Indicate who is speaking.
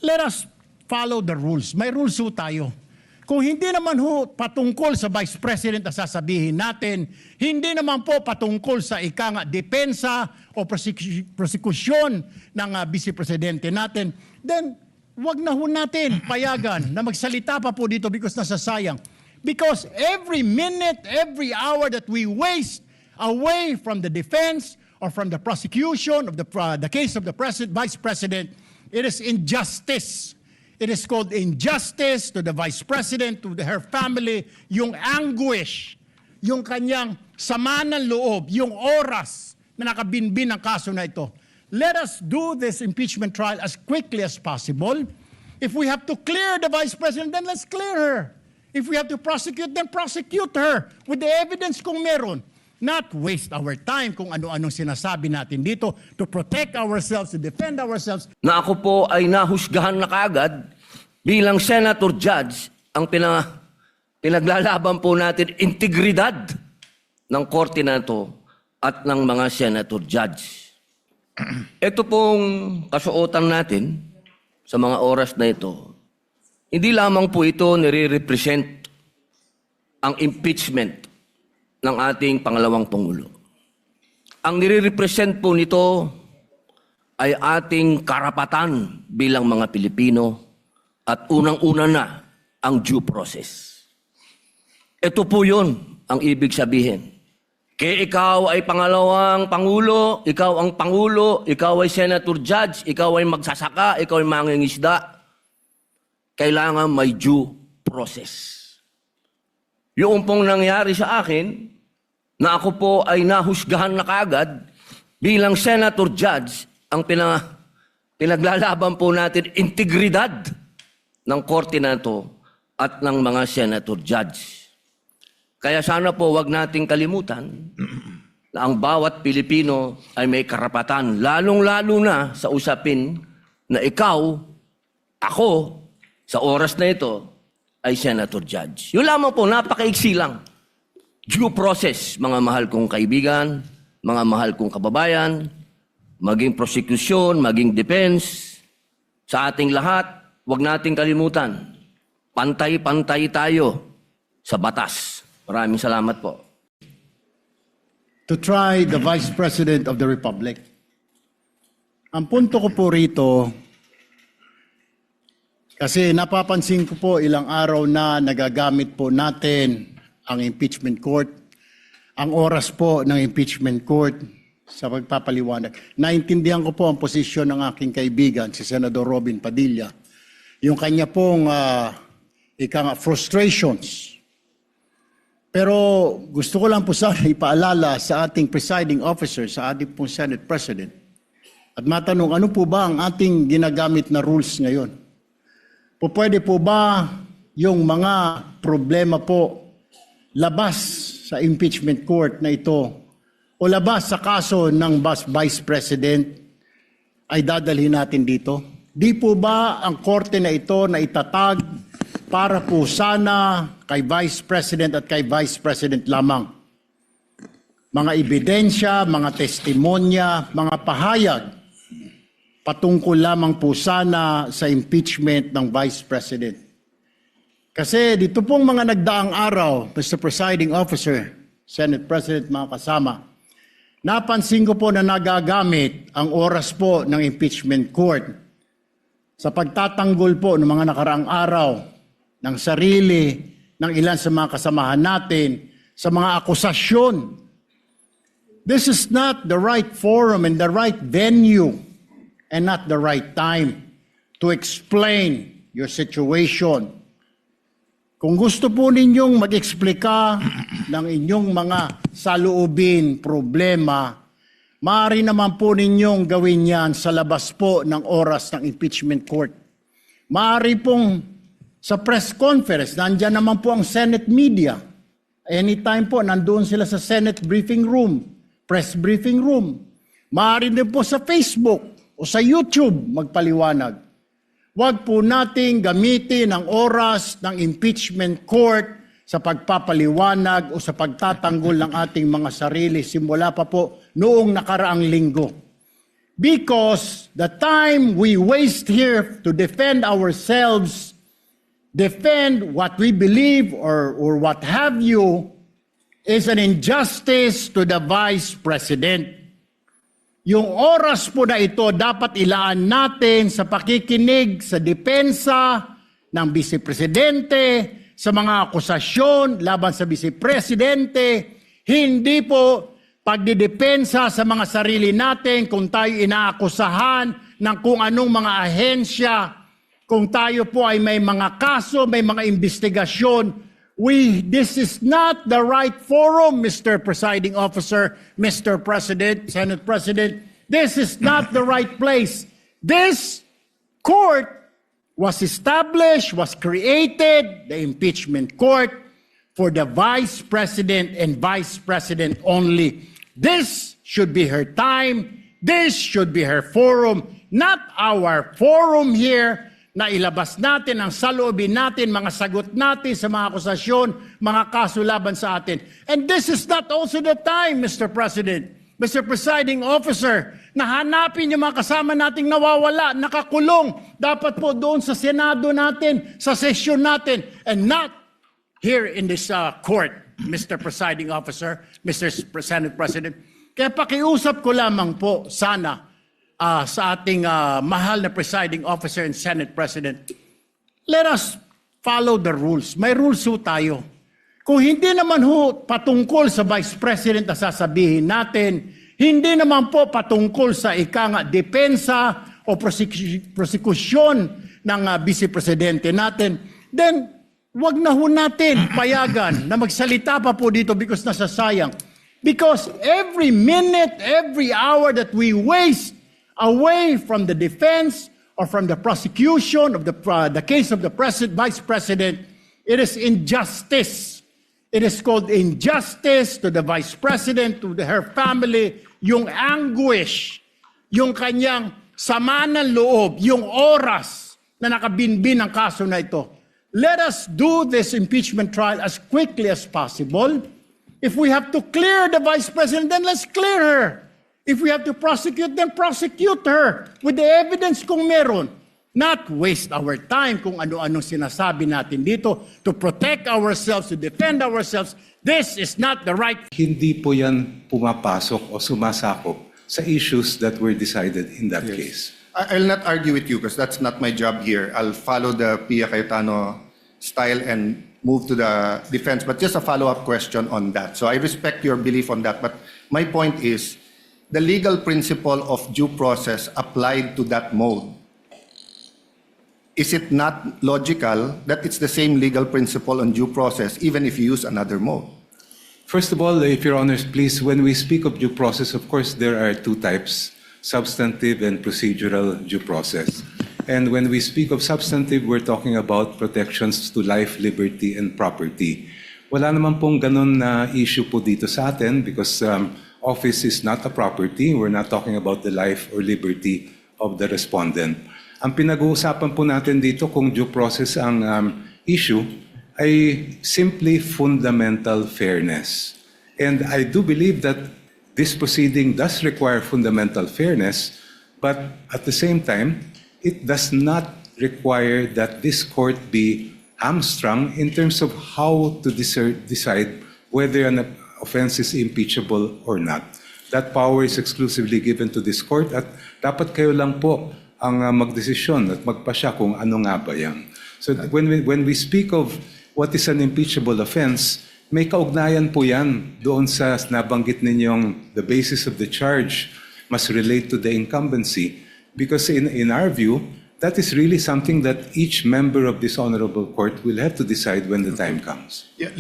Speaker 1: let us follow the rules. May rules ho tayo. Kung hindi naman ho patungkol sa Vice President na sasabihin natin, hindi naman po patungkol sa depensa o prosekusyon ng Vice Presidente natin, then wag na ho natin payagan na magsalita pa po dito because nasasayang. Because every minute, every hour that we waste away from the defense or from the prosecution of the case of the Vice President, it is injustice. It is called injustice to the Vice President, to her family, yung anguish, yung kanyang sama ng loob, yung oras na nakabinbin ang kaso na ito. Let us do this impeachment trial as quickly as possible. If we have to clear the Vice President, then let's clear her. If we have to prosecute, then prosecute her with the evidence kung meron. Not waste our time kung ano-anong sinasabi natin dito to protect ourselves, to defend ourselves.
Speaker 2: Na ako po ay nahusgahan na kaagad bilang senator judge ang pinaglalaban po natin integridad ng korte na ito at ng mga senator judge. Ito pong kasuotan natin sa mga oras na ito, hindi lamang po ito nire-represent ang impeachment ng ating pangalawang Pangulo. Ang nire-represent po nito ay ating karapatan bilang mga Pilipino at unang-una na ang due process. Ito po yun ang ibig sabihin. Kaya ikaw ay pangalawang Pangulo, ikaw ang Pangulo, ikaw ay Senator Judge, ikaw ay magsasaka, ikaw ay mangingisda, kailangan may due process. Yung pong nangyari sa akin, na ako po ay nahusgahan na kaagad bilang senator judge, ang pinaglalaban po natin integridad ng korte na ito at ng mga senator judge. Kaya sana po wag nating kalimutan na ang bawat Pilipino ay may karapatan, lalong-lalo na sa usapin na ikaw, ako, sa oras na ito, ay senator judge. Yun lamang po, napakaiksi lang. Due process, mga mahal kong kaibigan, mga mahal kong kababayan, maging prosecution, maging defense, sa ating lahat, wag nating kalimutan, pantay-pantay tayo sa batas. Maraming salamat po.
Speaker 1: To try the Vice President of the Republic. Ang punto ko po rito, kasi napapansin ko po ilang araw na nagagamit po natin ang impeachment court, ang oras po ng impeachment court sa pagpapaliwanag. Naintindihan ko po ang posisyon ng aking kaibigan, si Senador Robin Padilla, yung kanya pong frustrations. Pero gusto ko lang po sana ipaalala sa ating presiding officer, sa ating pong Senate President, at matanong ano po ba ang ating ginagamit na rules ngayon? Pwede po ba yung mga problema po labas sa impeachment court na ito o labas sa kaso ng Vice President ay dadalhin natin dito? Di po ba ang korte na ito na itatag para po sana kay Vice President at kay Vice President lamang? Mga ebidensya, mga testimonya, mga pahayag patungkol lamang po sana sa impeachment ng Vice President. Kasi dito pong mga nagdaang araw, Mr. Presiding Officer, Senate President, mga kasama, napansin ko po na nagagamit ang oras po ng impeachment court sa pagtatanggol po ng mga nakaraang araw ng sarili ng ilan sa mga kasamahan natin sa mga akusasyon. This is not the right forum and the right venue and not the right time to explain your situation. Kung gusto po ninyong mag-eksplika ng inyong mga saloobin, problema, maaari naman po ninyong gawin yan sa labas po ng oras ng impeachment court. Maaari pong sa press conference, nandyan naman po ang Senate media. Anytime po, nandoon sila sa Senate briefing room, press briefing room. Maaari din po sa Facebook o sa YouTube magpaliwanag. Huwag po nating gamitin ang oras ng impeachment court sa pagpapaliwanag o sa pagtatanggol ng ating mga sarili simula pa po noong nakaraang linggo. because the time we waste here to defend ourselves, defend what we believe or what have you, is an injustice to the Vice President. Yung oras po na ito dapat ilaan natin sa pakikinig sa depensa ng Vice Presidente, sa mga akusasyon laban sa Vice Presidente, hindi po pagdidepensa sa mga sarili natin kung tayo inaakusahan ng kung anong mga ahensya, kung tayo po ay may mga kaso, may mga investigasyon. This is not the right forum, Mr. Presiding Officer, Mr. President, Senate President. This is not the right place. This court was established, was created, the impeachment court, for the Vice President and Vice President only. This should be her time. This should be her forum, not our forum here na ilabas natin ang saloobin natin, mga sagot natin sa mga akusasyon, mga kaso laban sa atin. And this is not also the time, Mr. President, Mr. Presiding Officer, na hanapin yung mga kasama nating nawawala, nakakulong, dapat po doon sa Senado natin, sa sesyon natin, and not here in this court, Mr. Presiding Officer, Mr. Senate President. Kaya pakiusap ko lamang po sana sa ating mahal na Presiding Officer and Senate President, let us follow the rules. May rules ho tayo. Kung hindi naman ho patungkol sa Vice President na sasabihin natin, hindi naman po patungkol sa depensa o prosekusyon ng Vice Presidente natin, then wag na ho natin payagan na magsalita pa po dito because nasasayang. Because every minute, every hour that we waste away from the defense or from the prosecution of the case of the Vice President, it is injustice. It is called injustice to the Vice President, to her family, yung anguish, yung kanyang sama ng loob, yung oras na nakabinbin ang kaso na ito. Let us do this impeachment trial as quickly as possible. If we have to clear the Vice President, then let's clear her. If we have to prosecute, then prosecute her with the evidence kung meron. Not waste our time kung ano-anong sinasabi natin dito to protect ourselves, to defend ourselves. This is not the right.
Speaker 3: Hindi po yan pumapasok o sumasakop sa issues that were decided in that case.
Speaker 4: I'll not argue with you because that's not my job here. I'll follow the Pia Cayetano style and move to the defense. But just a follow-up question on that. So I respect your belief on that. But my point is, the legal principle of due process applied to that mode, is it not logical that it's the same legal principle on due process even if you use another mode?
Speaker 3: First of all, if Your Honors, please, when we speak of due process, of course, there are two types, substantive and procedural due process. And when we speak of substantive, we're talking about protections to life, liberty, and property. Wala naman pong ganun na issue po dito sa atin because office is not a property. We're not talking about the life or liberty of the respondent. Ang pinag-uusapan po natin dito kung due process ang issue ay simply fundamental fairness. And I do believe that this proceeding does require fundamental fairness, but at the same time, it does not require that this court be hamstrung in terms of how to decide whether an offense is impeachable or not. That power is exclusively given to this court at dapat kayo lang po ang magdesisyon at magpasya kung ano nga ba yan. So when we speak of what is an impeachable offense, may kaugnayan po yan doon sa nabanggit ninyong the basis of the charge must relate to the incumbency because in our view, that is really something that each member of this honorable court will have to decide when the time comes.
Speaker 4: Yeah.